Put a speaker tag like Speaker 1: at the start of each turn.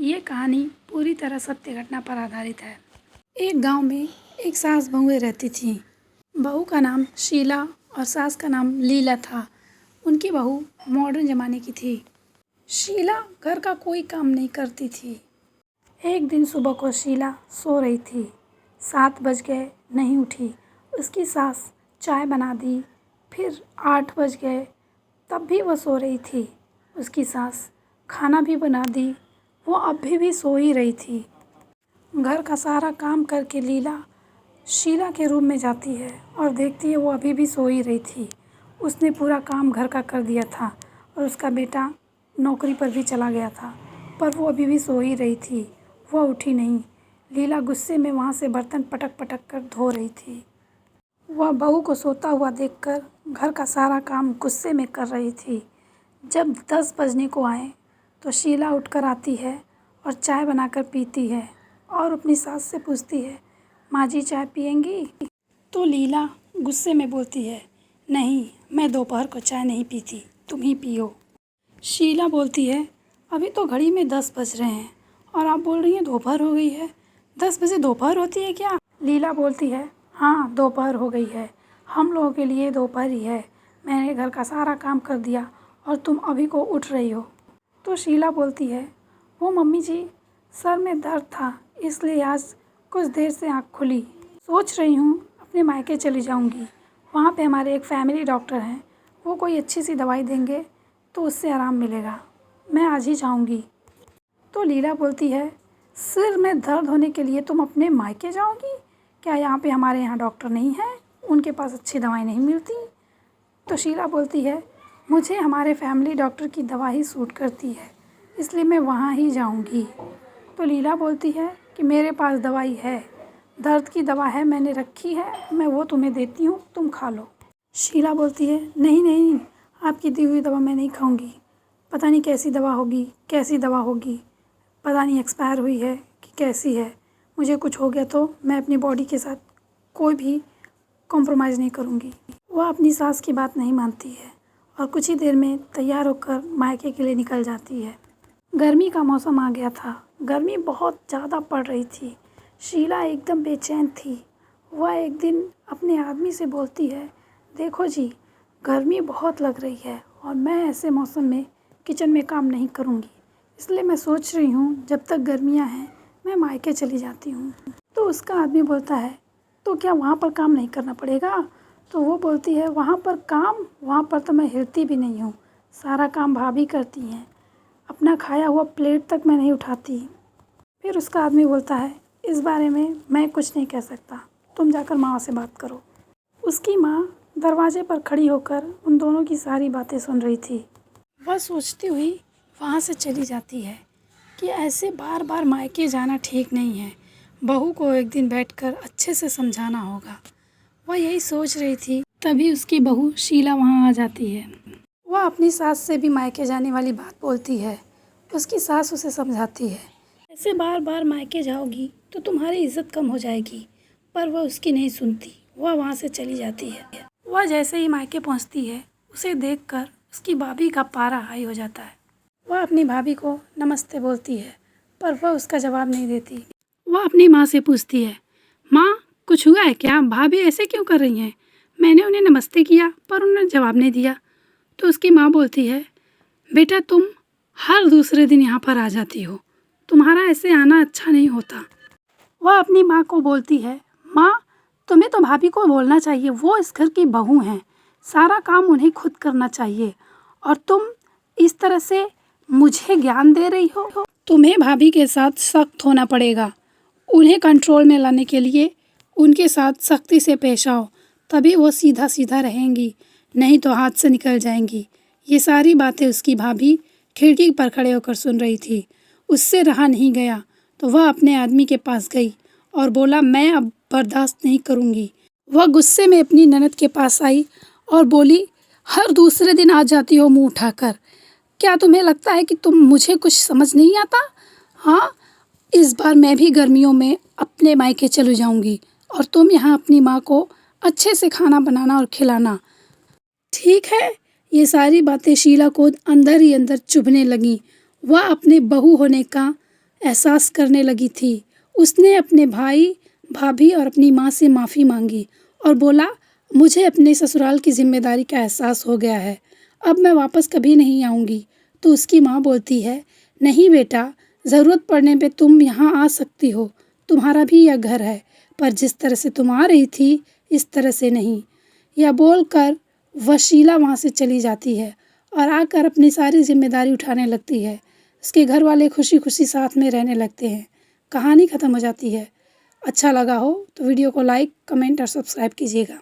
Speaker 1: ये कहानी पूरी तरह सत्य घटना पर आधारित है। एक गांव में एक सास बहुएं रहती थीं। बहू का नाम शीला और सास का नाम लीला था। उनकी बहू मॉडर्न ज़माने की थी। शीला घर का कोई काम नहीं करती थी। एक दिन सुबह को शीला सो रही थी। 7 बज गए, नहीं उठी। उसकी सास चाय बना दी। फिर 8 बज गए, तब भी वह सो रही थी। उसकी सास खाना भी बना दी। वो अभी भी सो ही रही थी। घर का सारा काम करके लीला शीला के रूम में जाती है और देखती है वो अभी भी सो ही रही थी। उसने पूरा काम घर का कर दिया था और उसका बेटा नौकरी पर भी चला गया था, पर वो अभी भी सो ही रही थी। वह उठी नहीं। लीला गुस्से में वहाँ से बर्तन पटक पटक कर धो रही थी। वह बहू को सोता हुआ देखकर घर का सारा काम गुस्से में कर रही थी। जब 10 बजने को आए तो शीला उठकर आती है और चाय बनाकर पीती है और अपनी सास से पूछती है, माँ जी चाय पिएंगी? तो लीला गुस्से में बोलती है, नहीं, मैं दोपहर को चाय नहीं पीती, तुम ही पियो। शीला बोलती है, अभी तो घड़ी में 10 बज रहे हैं और आप बोल रही हैं दोपहर हो गई है। 10 बजे दोपहर होती है क्या? लीला बोलती है, हाँ दोपहर हो गई है, हम लोगों के लिए दोपहर ही है। मैंने घर का सारा काम कर दिया और तुम अभी को उठ रही हो। तो शीला बोलती है, वो मम्मी जी, सर में दर्द था इसलिए आज कुछ देर से आँख खुली। सोच रही हूँ अपने मायके चली जाऊँगी। वहाँ पे हमारे एक फैमिली डॉक्टर हैं, वो कोई अच्छी सी दवाई देंगे तो उससे आराम मिलेगा। मैं आज ही जाऊँगी। तो लीला बोलती है, सिर में दर्द होने के लिए तुम अपने मायके जाओगी? क्या यहाँ पे हमारे यहाँ डॉक्टर नहीं है? उनके पास अच्छी दवाई नहीं मिलती? तो शीला बोलती है, मुझे हमारे फैमिली डॉक्टर की दवा ही सूट करती है, इसलिए मैं वहाँ ही जाऊँगी। तो लीला बोलती है कि मेरे पास दवाई है, दर्द की दवा है, मैंने रखी है, मैं वो तुम्हें देती हूँ, तुम खा लो। शीला बोलती है, नहीं नहीं, आपकी दी हुई दवा मैं नहीं खाऊंगी। पता नहीं कैसी दवा होगी, पता नहीं एक्सपायर हुई है कि कैसी है। मुझे कुछ हो गया तो मैं अपनी बॉडी के साथ कोई भी कॉम्प्रोमाइज़ नहीं करूँगी। वह अपनी सास की बात नहीं मानती है और कुछ ही देर में तैयार होकर मायके के लिए निकल जाती है। गर्मी का मौसम आ गया था। गर्मी बहुत ज़्यादा पड़ रही थी। शीला एकदम बेचैन थी। वह एक दिन अपने आदमी से बोलती है, देखो जी, गर्मी बहुत लग रही है और मैं ऐसे मौसम में किचन में काम नहीं करूँगी, इसलिए मैं सोच रही हूँ जब तक गर्मियाँ हैं मैं मायके चली जाती हूँ। तो उसका आदमी बोलता है, तो क्या वहाँ पर काम नहीं करना पड़ेगा? तो वो बोलती है, वहाँ पर तो मैं हिलती भी नहीं हूँ, सारा काम भाभी करती हैं, अपना खाया हुआ प्लेट तक मैं नहीं उठाती। फिर उसका आदमी बोलता है, इस बारे में मैं कुछ नहीं कह सकता, तुम जाकर माँ से बात करो। उसकी माँ दरवाजे पर खड़ी होकर उन दोनों की सारी बातें सुन रही थी। वह सोचती हुई वहाँ से चली जाती है कि ऐसे बार बार मायके जाना ठीक नहीं है, बहू को एक दिन बैठकर अच्छे से समझाना होगा। वह यही सोच रही थी, तभी उसकी बहू शीला वहाँ आ जाती है। वह अपनी सास से भी मायके जाने वाली बात बोलती है। उसकी सास उसे समझाती है, ऐसे बार बार मायके जाओगी तो तुम्हारी इज्जत कम हो जाएगी, पर वह उसकी नहीं सुनती। वह वहाँ से चली जाती है। वह जैसे ही मायके पहुँचती है, उसे देखकर उसकी भाभी का पारा हाई हो जाता है। वह अपनी भाभी को नमस्ते बोलती है, पर वह उसका जवाब नहीं देती। वह अपनी माँ से पूछती है, माँ कुछ हुआ है क्या? भाभी ऐसे क्यों कर रही हैं? मैंने उन्हें नमस्ते किया पर उन्होंने जवाब नहीं दिया। तो उसकी माँ बोलती है, बेटा तुम हर दूसरे दिन यहाँ पर आ जाती हो, तुम्हारा ऐसे आना अच्छा नहीं होता। वह अपनी माँ को बोलती है, माँ तुम्हें तो भाभी को बोलना चाहिए, वो इस घर की बहू हैं, सारा काम उन्हें खुद करना चाहिए और तुम इस तरह से मुझे ज्ञान दे रही हो। तुम्हें भाभी के साथ सख्त होना पड़ेगा, उन्हें कंट्रोल में लाने के लिए उनके साथ सख्ती से पेश आओ, तभी वो सीधा सीधा रहेंगी, नहीं तो हाथ से निकल जाएंगी। ये सारी बातें उसकी भाभी खिड़की पर खड़े होकर सुन रही थी। उससे रहा नहीं गया तो वह अपने आदमी के पास गई और बोला, मैं अब बर्दाश्त नहीं करूँगी। वह गुस्से में अपनी ननद के पास आई और बोली, हर दूसरे दिन आ जाती हो मुँह उठाकर, क्या तुम्हें लगता है कि तुम मुझे कुछ समझ नहीं आता? हाँ, इस बार मैं भी गर्मियों में अपने मायके चली जाऊँगी और तुम यहाँ अपनी माँ को अच्छे से खाना बनाना और खिलाना, ठीक है? ये सारी बातें शीला को अंदर ही अंदर चुभने लगीं। वह अपने बहू होने का एहसास करने लगी थी। उसने अपने भाई, भाभी और अपनी माँ से माफ़ी मांगी और बोला, मुझे अपने ससुराल की जिम्मेदारी का एहसास हो गया है, अब मैं वापस कभी नहीं आऊँगी। तो उसकी माँ बोलती है, नहीं बेटा, ज़रूरत पड़ने पे तुम यहाँ आ सकती हो, तुम्हारा भी यह घर है, पर जिस तरह से तुम आ रही थी इस तरह से नहीं। यह बोलकर वह शीला वहाँ से चली जाती है और आकर अपनी सारी जिम्मेदारी उठाने लगती है। उसके घर वाले खुशी खुशी साथ में रहने लगते हैं। कहानी ख़त्म हो जाती है। अच्छा लगा हो तो वीडियो को लाइक, कमेंट और सब्सक्राइब कीजिएगा।